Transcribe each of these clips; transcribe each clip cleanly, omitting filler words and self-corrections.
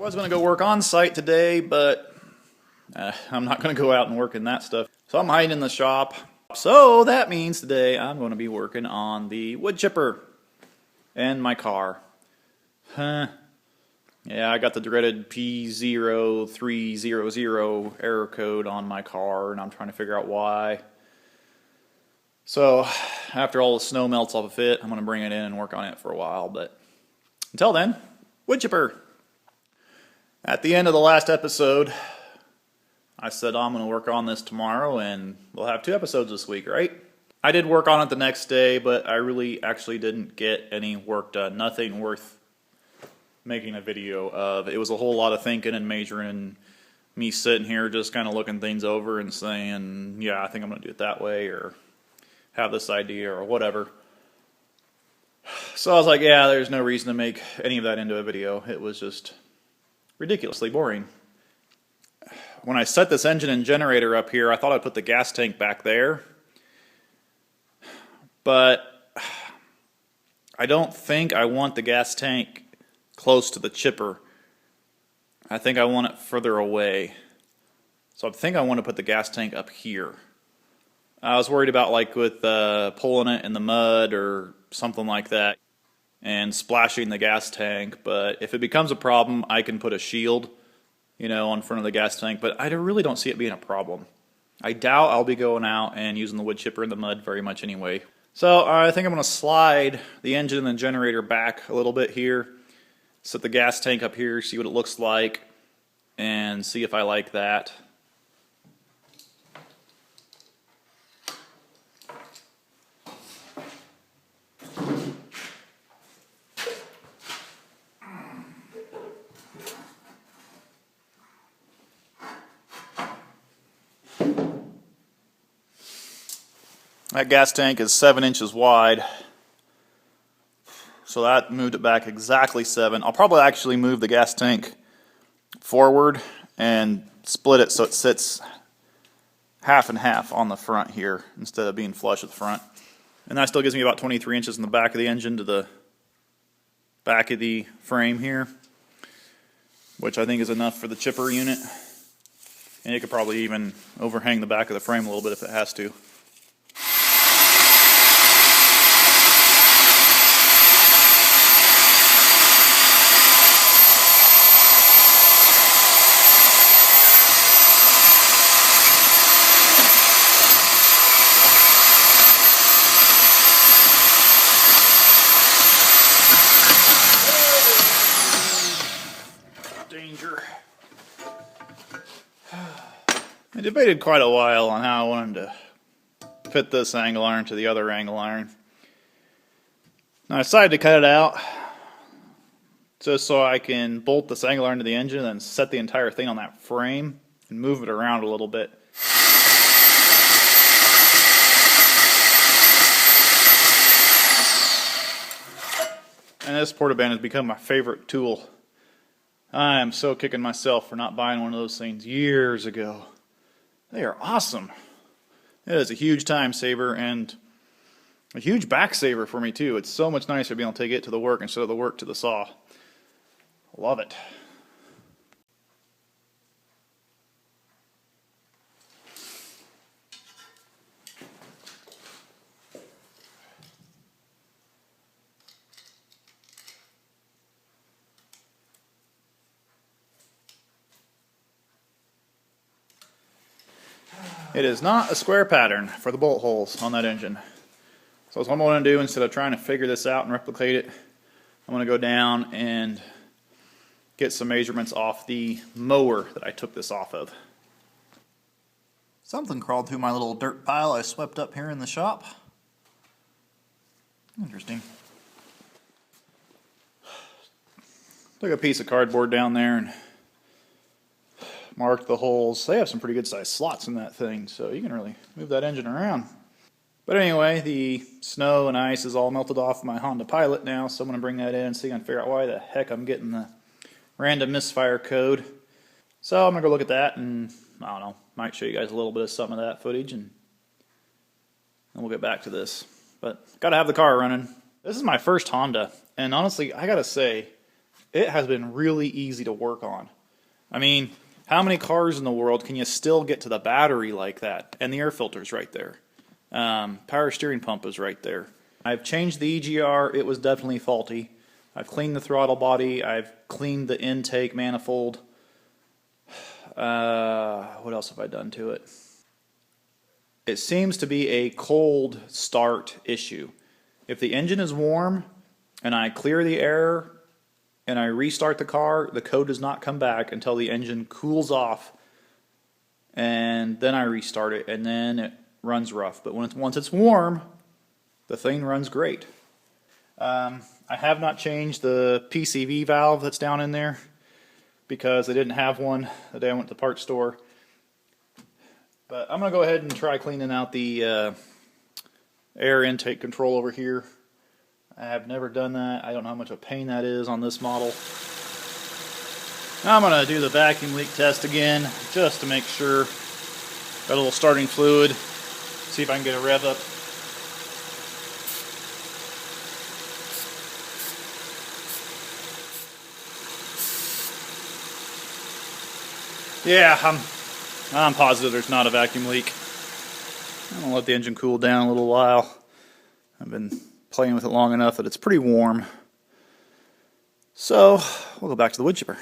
was going to go work on site today, but I'm not going to go out and work in that stuff. So I'm hiding in the shop. So that means today I'm going to be working on the wood chipper and my car. Yeah, I got the dreaded P0300 error code on my car, and I'm trying to figure out why. So after all the snow melts off of it, I'm going to bring it in and work on it for a while. But until then, wood chipper. At the end of the last episode, I said I'm going to work on this tomorrow, and we'll have 2 episodes this week, right? I did work on it the next day, but I really actually didn't get any work done. Nothing worth making a video of. It was a whole lot of thinking and measuring, and me sitting here just kind of looking things over and saying, yeah, I think I'm going to do it that way, or have this idea, or whatever. So I was like, yeah, there's no reason to make any of that into a video. It was just ridiculously boring. When I set this engine and generator up here, I thought I'd put the gas tank back there. But I don't think I want the gas tank close to the chipper. I think I want it further away. So I think I want to put the gas tank up here. I was worried about like with pulling it in the mud or something like that and splashing the gas tank, but if it becomes a problem, I can put a shield, you know, in front of the gas tank, but I really don't see it being a problem. I doubt I'll be going out and using the wood chipper in the mud very much anyway. So I think I'm going to slide the engine and the generator back a little bit here, set the gas tank up here, see what it looks like, and see if I like that. That gas tank is 7 inches wide, so that moved it back exactly 7. I'll probably actually move the gas tank forward and split it so it sits half and half on the front here instead of being flush at the front. And that still gives me about 23 inches in the back of the engine to the back of the frame here, which I think is enough for the chipper unit. And it could probably even overhang the back of the frame a little bit if it has to. Danger. I debated quite a while on how I wanted to fit this angle iron to the other angle iron. Now I decided to cut it out just so I can bolt this angle iron to the engine and then set the entire thing on that frame and move it around a little bit. And this portaband has become my favorite tool. I am so kicking myself for not buying one of those things years ago. They are awesome. It is a huge time saver and a huge back saver for me too. It's so much nicer being able to take it to the work instead of the work to the saw. Love it. It is not a square pattern for the bolt holes on that engine. So what I'm going to do, instead of trying to figure this out and replicate it, I'm going to go down and get some measurements off the mower that I took this off of. Something crawled through my little dirt pile I swept up here in the shop. Interesting. Took a piece of cardboard down there and marked the holes. They have some pretty good sized slots in that thing, so you can really move that engine around. But anyway, the snow and ice is all melted off my Honda Pilot now, so I'm going to bring that in and see if I can figure out why the heck I'm getting the random misfire code. So I'm going to go look at that, and I don't know, might show you guys a little bit of some of that footage, and then we'll get back to this. But got to have the car running. This is my first Honda, and honestly, I got to say, it has been really easy to work on. I mean, how many cars in the world can you still get to the battery like that? And the air filter's right there. Power steering pump is right there. I've changed the EGR. It was definitely faulty. I've cleaned the throttle body. I've cleaned the intake manifold. What else have I done to it? It seems to be a cold start issue. If the engine is warm and I clear the air and I restart the car, the code does not come back until the engine cools off, and then I restart it, and then it runs rough. But once it's warm, the thing runs great. I have not changed the PCV valve that's down in there because they didn't have one the day I went to the parts store. But I'm going to go ahead and try cleaning out the air intake control over here. I have never done that. I don't know how much of a pain that is on this model. Now I'm going to do the vacuum leak test again just to make sure. Got a little starting fluid. See if I can get a rev up. Yeah, I'm positive there's not a vacuum leak. I'm going to let the engine cool down a little while. I've been playing with it long enough that it's pretty warm. So, we'll go back to the wood chipper.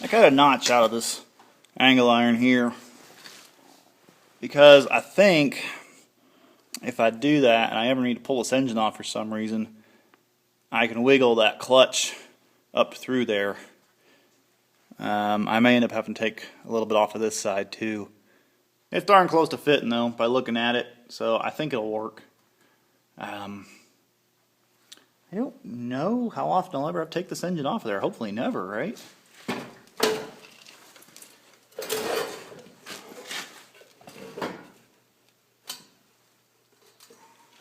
I got a notch out of this angle iron here because I think if I do that and I ever need to pull this engine off for some reason, I can wiggle that clutch up through there. I may end up having to take a little bit off of this side too. It's darn close to fitting though by looking at it, so I think it'll work. I don't know how often I'll ever have to take this engine off of there. Hopefully never, right?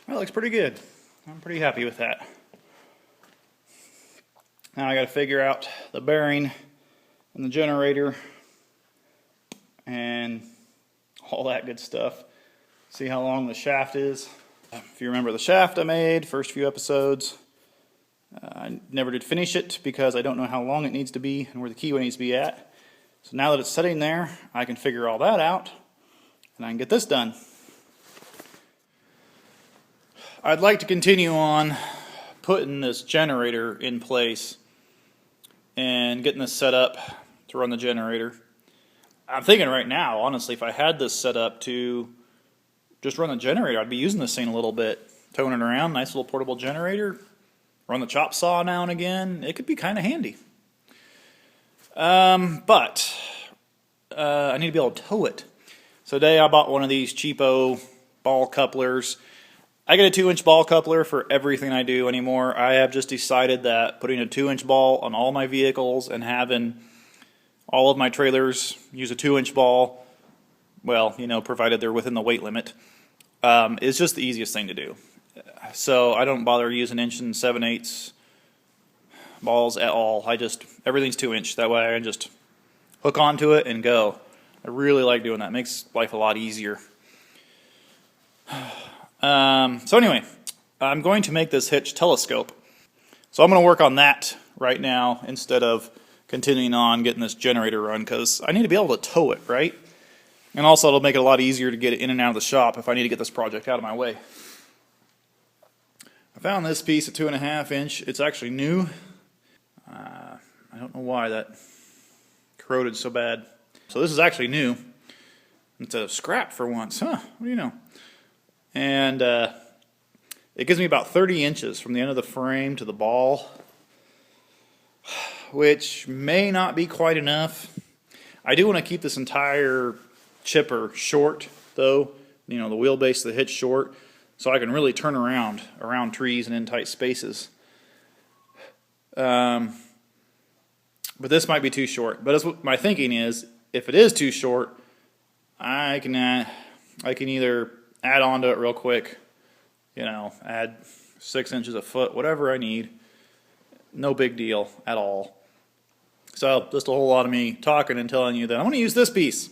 That looks pretty good. I'm pretty happy with that. Now I got to figure out the bearing and the generator and all that good stuff. See how long the shaft is. If you remember the shaft I made, first few episodes, I never did finish it because I don't know how long it needs to be and where the keyway needs to be at. So now that it's sitting there, I can figure all that out and I can get this done. I'd like to continue on putting this generator in place and getting this set up to run the generator. I'm thinking right now, honestly, if I had this set up to just run the generator, I'd be using this thing a little bit, towing it around, nice little portable generator, run the chop saw now and again. It could be kind of handy. But I need to be able to tow it. So today I bought one of these cheapo ball couplers. I get a 2-inch ball coupler for everything I do anymore. I have just decided that putting a 2-inch ball on all my vehicles and having All of my trailers use a 2-inch ball. Well, you know, provided they're within the weight limit. It's just the easiest thing to do. So I don't bother using 1 7/8 balls at all. Everything's 2-inch. That way I can just hook onto it and go. I really like doing that. It makes life a lot easier. So anyway, I'm going to make this hitch telescope. So I'm going to work on that right now instead of continuing on getting this generator run, because I need to be able to tow it, right? And also it'll make it a lot easier to get it in and out of the shop if I need to get this project out of my way. I found this piece at 2.5 inch. It's actually new. I don't know why that corroded so bad. So this is actually new. It's a scrap for once. Huh, what do you know? And it gives me about 30 inches from the end of the frame to the ball, which may not be quite enough. I do want to keep this entire chipper short, though. You know, the wheelbase of the hitch short, so I can really turn around trees and in tight spaces. But this might be too short. But that's what my thinking is. If it is too short, I can either add on to it real quick. You know, add 6 inches a foot, whatever I need. No big deal at all. So just a whole lot of me talking and telling you that I'm going to use this piece.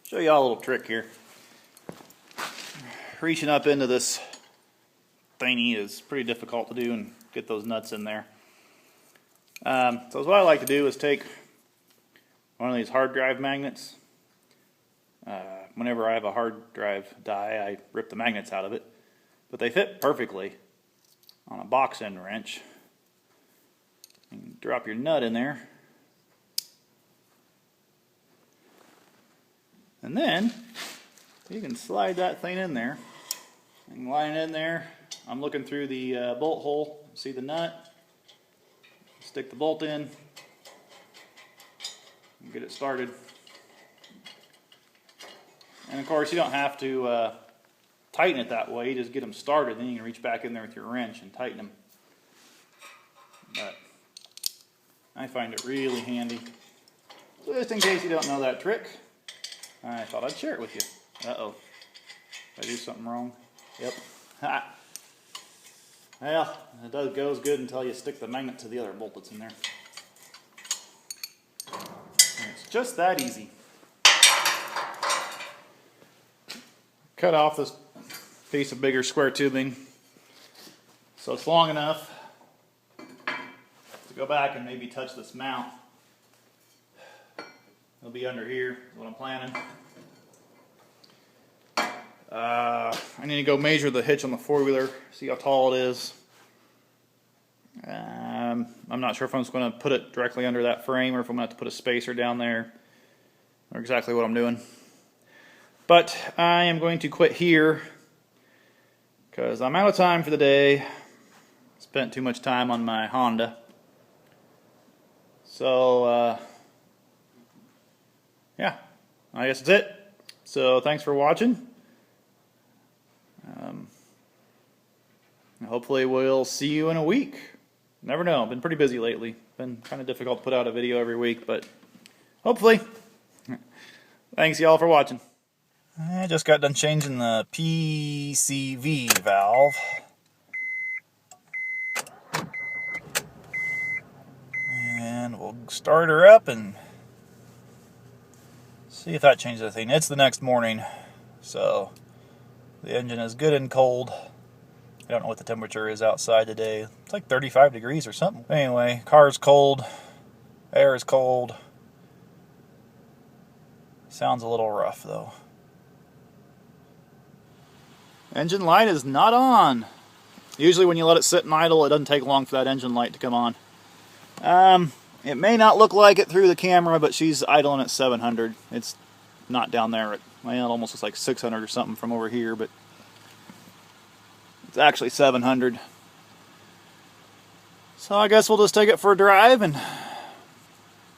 Show y'all a little trick here. Reaching up into this thingy is pretty difficult to do and get those nuts in there. So what I like to do is take one of these hard drive magnets. Whenever I have a hard drive die, I rip the magnets out of it. But they fit perfectly on a box end wrench. You can drop your nut in there. And then you can slide that thing in there. And line it in there. I'm looking through the bolt hole. See the nut. Stick the bolt in. And get it started. And of course you don't have to tighten it that way. You just get them started. Then you can reach back in there with your wrench and tighten them. But I find it really handy. So just in case you don't know that trick, I thought I'd share it with you. Uh-oh. Did I do something wrong? Yep. Ha. Well, it goes good until you stick the magnet to the other bolt that's in there. And it's just that easy. Cut off this piece of bigger square tubing so it's long enough to go back and maybe touch this mount. It'll be under here, is what I'm planning. I need to go measure the hitch on the four-wheeler, see how tall it is. I'm not sure if I'm just going to put it directly under that frame or if I'm going to have to put a spacer down there, or exactly what I'm doing. But I am going to quit here because I'm out of time for the day. Spent too much time on my Honda. So, yeah, I guess that's it. So thanks for watching. Hopefully we'll see you in a week. Never know. I've been pretty busy lately. Been kind of difficult to put out a video every week, but hopefully. Thanks y'all for watching. I just got done changing the PCV valve. And we'll start her up and see if that changes anything. It's the next morning, so The engine is good and cold. I don't know what the temperature is outside today. It's like 35 degrees or something. Anyway, car's cold. Air is cold. Sounds a little rough though. Engine light is not on. Usually when you let it sit and idle, it doesn't take long for that engine light to come on. It may not look like it through the camera, but she's idling at 700. It's not down there at, well, it almost looks like 600 or something from over here, but it's actually 700. So I guess we'll just take it for a drive and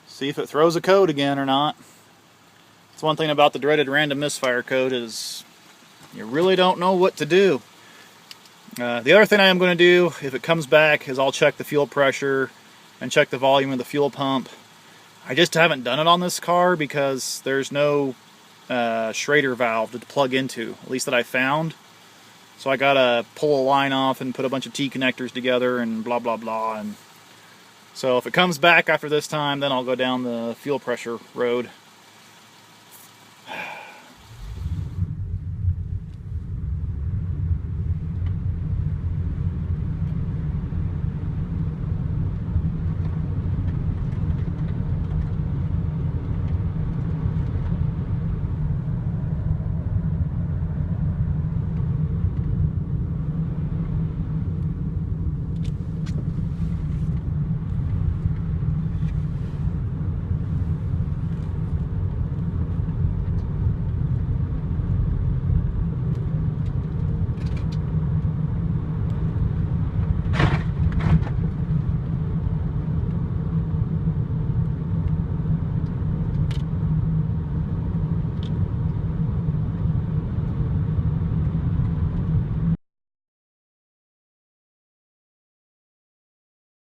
see if it throws a code again or not. That's one thing about the dreaded random misfire code is you really don't know what to do. The other thing I am going to do, if it comes back, is I'll check the fuel pressure and check the volume of the fuel pump. I just haven't done it on this car because there's no Schrader valve to plug into, at least that I found. So I gotta pull a line off and put a bunch of T connectors together and blah blah blah. And so if it comes back after this time, then I'll go down the fuel pressure road.